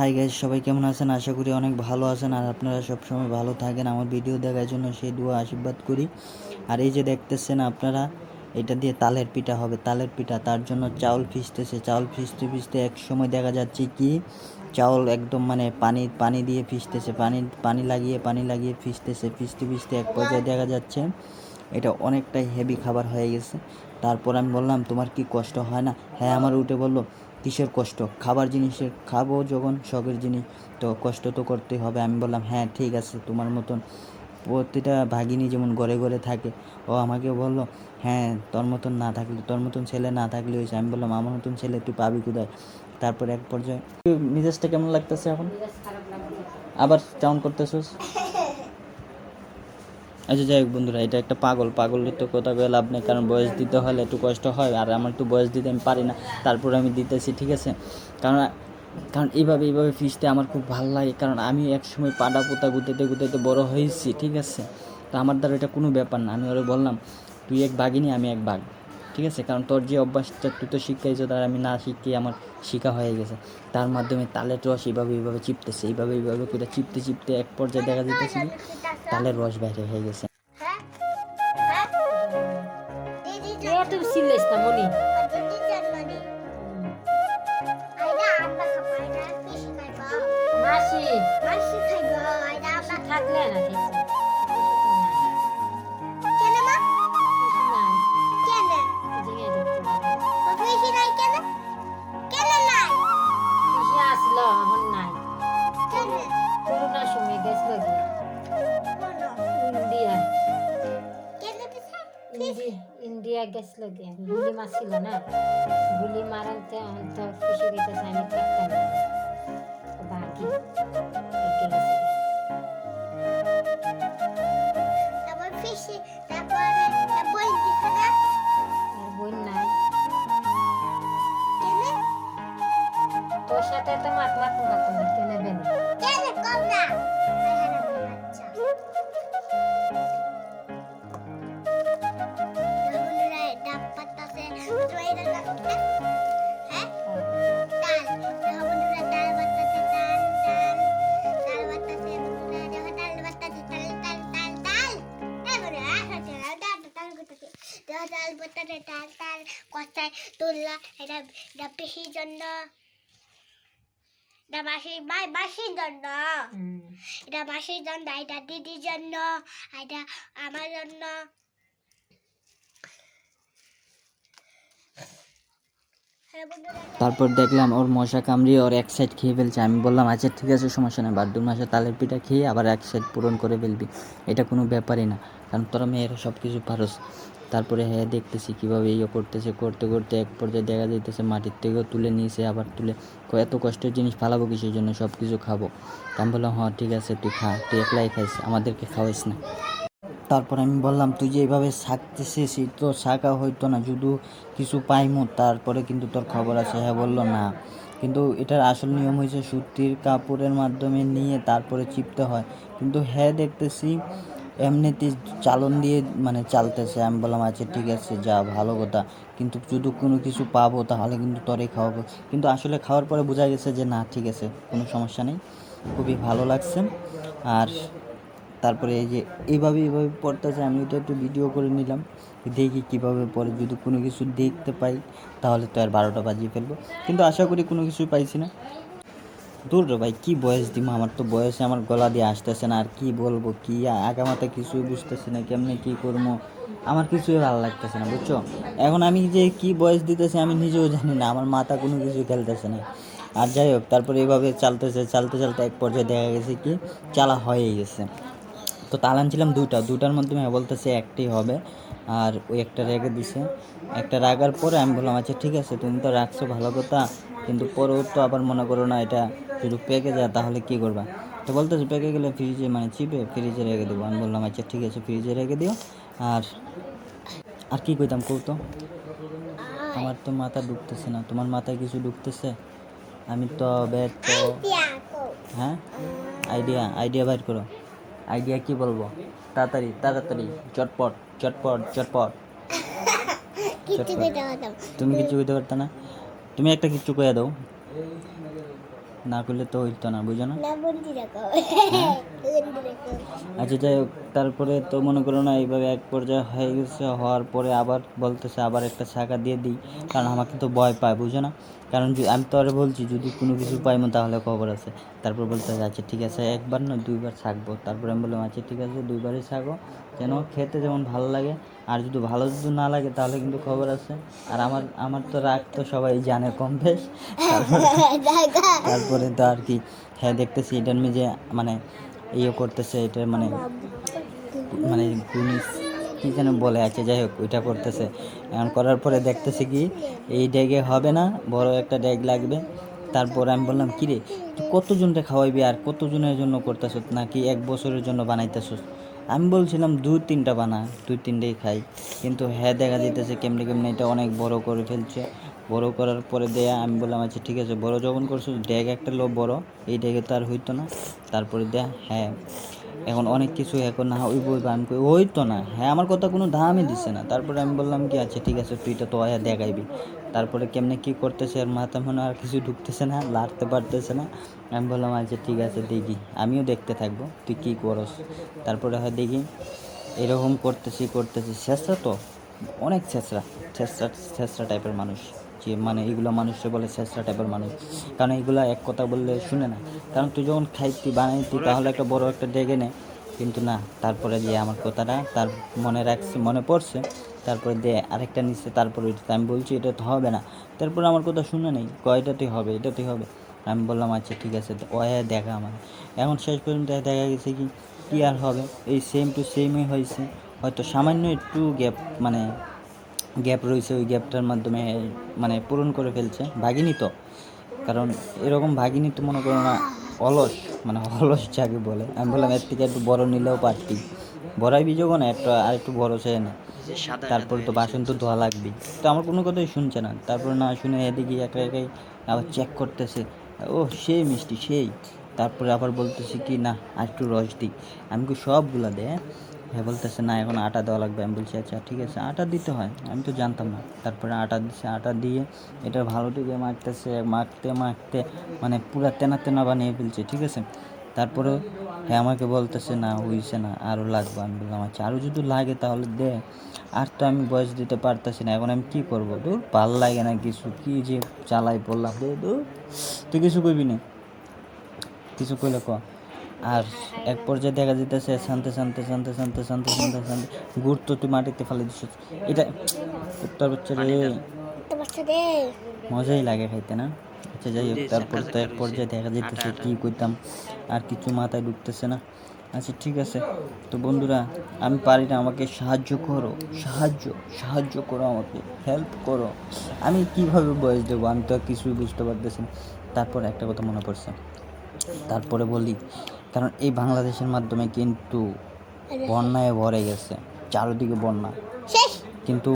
Hi guys, সবাই কেমন আছেন? আশা করি অনেক ভালো আছেন আর আপনারা সবসময় ভালো থাকেন। আমার ভিডিও দেখার জন্য সেই দোয়া আশীর্বাদ করি। আর এই যে দেখতেছেন আপনারা, এটা দিয়ে তালের পিঠা হবে। তালের পিঠা, তার জন্য চাউল ভিজতেছে। চাউল ভিজতে ভিজতে এক সময় দেখা যাচ্ছে কি চাউল একদম মানে পানি পানি দিয়ে ভিজতেছে, পানি লাগিয়ে ভিজতেছে। ভিজতে ভিজতে এক পর্যায়ে দেখা যাচ্ছে এটা অনেকটাই হেভি খাবার হয়ে গেছে। তারপর আমি বললাম, তোমার কি কষ্ট হয় না? হ্যাঁ, আমার উঠে বললো, কিসের কষ্ট? খাবার জিনিসের খাবো যখন, শখের জিনিস তো কষ্ট তো করতেই হবে। আমি বললাম, হ্যাঁ ঠিক আছে, তোমার মতন প্রতিটা ভাগিনী যেমন ঘরে ঘরে থাকে। ও আমাকে বললো, হ্যাঁ তোর মতন না থাকলে, তোর মতন ছেলে না থাকলে হয়েছে। আমি বললাম, আমার মতন ছেলে তুই পাবি কোথায়? তারপরে এক পর্যায়ে মেজাজটা কেমন লাগতেছে এখন? আবার চাউন করতেছিস? আচ্ছা যাই হোক বন্ধুরা, এটা একটা পাগলের তো কথা বলে লাভ নেই, কারণ বয়স দিতে হলে একটু কষ্ট হয়, আর আমার একটু বয়স দিতে আমি পারি না, তারপরে আমি দিতেছি, ঠিক আছে? কারণ কারণ এইভাবে ফিসতে আমার খুব ভালো লাগে, কারণ আমি একসময় পাটা পোতা গুতাইতে বড় হয়েছি, ঠিক আছে? তো আমার দ্বারা এটা কোনো ব্যাপার না। আমি ওরা বললাম, তুই এক বাঘিনী, আমি এক বাঘ, ঠিক আছে? কারণ তোর যে অভ্যাসটা তুই তো শিখাইছো, তার আমি না শিখিয়ে আমার শিখা হয়ে গেছে। তার মাধ্যমে তালের রস এইভাবে চিপতেছে, এইভাবে করে চিপতে এক পর্যায়ে দেখা যেতেছে তালের রস বাইরে হয়ে গেছে। তুই সিলেস না মনি মাসি মাসি খাইব আইডা আমরা থাকলে না কেন মা কেন জিগে দেখতে তো বেশি নাই কেন কেন নাই বেশি আসলো এখন নাই কেন করোনা সময় গেছিল কি ইন্ডিয়া কেন ইন্ডিয়া গেছিল কি গুলি মারছিল না গুলি মারাতে তো খুশি হইতে আমি থাকতাম বাকি তারপর ফিশি তারপরে বই দিছ না বই নাই কেন তোর সাথে তো মাত কেন বেন কেন কম না কথায় তুললা এটা বেশির জন্য এটা মাসির জন্য এটা মাসির জন্য এটা দিদির জন্য এটা আমার জন্য তারপর দেখলাম ওর মশা কামড়িয়ে ওর এক সাইড খেয়ে ফেলছে। আমি বললাম, আচ্ছা ঠিক আছে, সমস্যা নেই, বার্ধ মাসে তালের পিঠা খেয়ে আবার এক সাইড পূরণ করে ফেলবি, এটা কোনো ব্যাপারই না, কারণ তোরা মেয়েরা সব কিছু পারস। তারপরে হ্যাঁ দেখতেছি কীভাবে করতেছে, করতে করতে এক পর্যায়ে দেখা যাইতেছে মাটির থেকেও তুলে নিয়েছে, আবার তুলে এত কষ্টের জিনিস ফালাবো কিসের জন্য, সব কিছু খাবো। আমি বললাম, হ্যাঁ ঠিক আছে, তুই খা, তুই একলাই খাইস, আমাদেরকে খাওয়াইস না। তারপর আমি বললাম, তুই যে এইভাবে শাকতেছিস তো শাকা হইতো না, শুধু কিছু পাইমো তারপরে কিন্তু তোর খবর আছে। হ্যাঁ বললো, না কিন্তু এটার আসল নিয়ম হয়েছে সুতির কাপড়ের মাধ্যমে নিয়ে তারপরে চিপতে হয়, কিন্তু হ্যাঁ দেখতেছি এমনিতে চালন দিয়ে মানে চালতেছে। আমি বললাম, আচ্ছা ঠিক আছে, যা ভালো কথা, কিন্তু যদি কোনো কিছু পাবো তাহলে কিন্তু তোরে খাওয়াবো। কিন্তু আসলে খাওয়ার পরে বোঝা গেছে যে না, ঠিক আছে, কোনো সমস্যা নেই, খুবই ভালো লাগছে। আর তারপরে এই যে এইভাবে পড়তেছে, আমি এটা একটু ভিডিও করে নিলাম, দেখি কীভাবে পরে, যদি কোনো কিছু দেখতে পাই তাহলে তো আর 12টা বাজিয়ে ফেলবো, কিন্তু আশা করি কোনো কিছুই পাইছি না। দূর রে ভাই, কী বয়স দিব, আমার তো বয়সে আমার গলা দিয়ে আসতেছে না, আর কি বলবো, কি আগামাথা কিছুই বুঝতেছি না, কেমনে কী করবো, আমার কিছুই ভালো লাগতেছে না, বুঝছো? এখন আমি যে কি বয়স দিতেছি আমি নিজেও জানি না, আমার মাথা কোনো কিছু খেলতেছে না। আর যাই হোক, তারপরে এইভাবে চলতে এক পর্যায়ে দেখা গেছে কি চালা হয়ে গেছে। তো তাল আনছিলাম দুটার মধ্যে বলতেছে একটাই হবে, আর ওই একটা রেখে দিছে। একটা রাখার পরে আমি বললাম, আচ্ছা ঠিক আছে, তুমি তো রাখছো ভালো কথা, কিন্তু পরেও তো আবার মনে করো না এটা যদি পেকে যায় তাহলে কী করবা? তো বলতেছে পেকে গেলে ফ্রিজে মানে চিপে ফ্রিজে রেখে দেবো। আমি বললাম, আচ্ছা ঠিক আছে, ফ্রিজে রেখে দিও। আর আর কী কইতাম কৌ তো, আমার তো মাথা ঢুকতেছে না, তোমার মাথায় কিছু ঢুকতেছে? আমি তো ব্যর্থ। হ্যাঁ, আইডিয়া বাইর করো। আইডিয়া কি বলবো? তাড়াতাড়ি চটপট। তুমি কিছু কইতে পারতো না? তুমি একটা কিছু কইয়া দাও। না করলে তো হইতো না, বুঝো না? না বন্ধু রাখো বন্ধু রাখো আচ্ছা যাই হোক, তারপরে তো মনে করো না এইভাবে এক পর্যায়ে হয়ে গেছে, হওয়ার পরে আবার বলতেছে আবার একটা ছাকা দিয়ে দিই, কারণ আমাকে তো ভয় পায়, বুঝো না? কারণ আমি তো আরে বলছি যদি কোনো কিছু পাইমো তাহলে খবর আছে। তারপর বলতে আচ্ছা ঠিক আছে, একবার না দুইবার ছাকবো। তারপরে আমি বললাম আচ্ছা ঠিক আছে, দুইবারই ছাকো, যেন খেতে যেমন ভালো লাগে। আর যদি ভালো যদি না লাগে তাহলে কিন্তু খবর আছে। আর আমার আমার তো রাগ তো সবাই জানে কম বেশ। তারপরে তো আর কি, হ্যাঁ দেখতেছি এটার মেয়ে মানে ইয়ে করতেছে, এটা মানে মানে গুনিস কী যেন বলে, আছে যাই হোক ওইটা করতেছে। এখন করার পরে দেখতেছে কি এই ড্যাগে হবে না, বড় একটা ড্যাগ লাগবে। তারপর আমি বললাম কী রে, তুই কতজনকে খাওয়াইবি আর কতজনের জন্য করতেছ, নাকি 1 বছরের জন্য বানাইতেছস? আমি বলছিলাম 2-3টা বানা, 2-3টাই খাই। কিন্তু হ্যাঁ দেখা যেতেছে কেমনে কেমনে এটা অনেক বড় করে ফেলছে। বড় করার পরে দেয়া আমি বললাম আচ্ছা ঠিক আছে, বড় যখন করছো ড্যাগ একটা লো বড়, এই ড্যাগে তো আর হইতো না। তারপরে দেয়া হ্যাঁ এখন অনেক কিছু এখন না ওই বই আমি কই ওই তো না, হ্যাঁ আমার কথা কোনো দামই দিচ্ছে না। তারপরে আমি বললাম কি আচ্ছা ঠিক আছে, তুই তো আয়া দেখাইবি। তারপরে কেমনে কী করতেছে আর মাথা মনে আর কিছু ঢুকতেছে না, লাড়তে পারতেছে না। আমি বললাম আচ্ছা ঠিক আছে দেখি, আমিও দেখতে থাকবো তুই কী করস। তারপরে হয় দেখি এরকম করতেছি ছেঁচড়া তো অনেক ছেঁচড়া টাইপের মানুষ, যে মানে এগুলো মানুষে বলে ছেঁচড়া টাইপের মানুষ। কারণ এগুলো এক কথা বললে শুনে না। কারণ তুই যখন খাইতি বানাইতি তাহলে একটা বড় একটা ডেকে নে, কিন্তু না। তারপরে যে আমার কথাটা তার মনে রাখছি, মনে পড়ছে। তারপরে দে আরেকটা নিচ্ছে, তারপরে আমি বলছি এটা তো হবে না। তারপরে আমার কথা শুনে নেই, কয়টাতেই হবে, এটাতেই হবে। আমি বললাম আচ্ছা ঠিক আছে, ও হ্যাঁ দেখা আমার। এখন শেষ পর্যন্ত দেখা গেছে কি কী আর হবে, এই সেম টু সেমই হয়েছে। হয়তো সামান্য একটু গ্যাপ মানে গ্যাপ রয়েছে, ওই গ্যাপটার মাধ্যমে মানে পূরণ করে ফেলছে ভাগিনী তো। কারণ এরকম ভাগিনী তো মনে করো না অলস, মানে অলস যাকে বলে। আমি বললাম এর থেকে একটু বড় নিলেও পারতি, বড়াইবি যখন একটা আর একটু বড় চেয়ে না। তারপরে তো বাসন তো ধোয়া লাগবেই। তো আমার কোনো কথাই শুনছে না। তারপরে না শুনে এদিকে একা একাই আবার চেক করতেছে, ও সেই মিষ্টি সেই। তারপরে আবার বলতেছে কি না আর একটু রস দিই। আমি কি সবগুলা দে, হ্যাঁ বলতেছে না এখন আটা দেওয়া লাগবে। আমি বলছি আচ্ছা ঠিক আছে, আটা দিতে হয়, আমি তো জানতাম না। তারপরে আটা দিচ্ছে, আটা দিয়ে এটা ভালো টিকে মাখতেছে, মাখতে মাখতে মানে পুরা তেনা তেনা বানিয়ে ফেলছে, ঠিক আছে। তারপরে হ্যাঁ আমাকে বলতেছে না হইছে না, আরও লাগবে। আমি বললাম আচ্ছা আরও যদি লাগে তাহলে দে, আর তো আমি বয়স দিতে পারতেছি না, এখন আমি কী করবো? দূর ভাল লাগে না কিছু, কী যে চালাই পড়লাম দে। দূর তুই কিছু কইবি না, কিছু কইলে ক। আর এক পর্যায়ে দেখা যেতেছে শান্তে গুড় তো তুই মাটিতে ফেলে দিস, এটা কুত্তার বাচ্চা রে, মজাই লাগে খাইতে না। আচ্ছা যাই হোক, তারপর তো এক পর্যায়ে দেখা যেতেছে কী করতাম আর কিছু মাথায় ঢুকতেছে না। আচ্ছা ঠিক আছে, তো বন্ধুরা আমি পারি না, আমাকে সাহায্য করো, আমাকে হেল্প করো। আমি কিভাবে বয়স দেবো, আমি তো আর কিছুই বুঝতে পারতেছি না। তারপর একটা কথা মনে পড়ছে, তারপরে বলি, কারণ এই বাংলাদেশের মাধ্যমে কিন্তু বন্যায় ভরে গেছে, চারিদিকে বন্যা, কিন্তু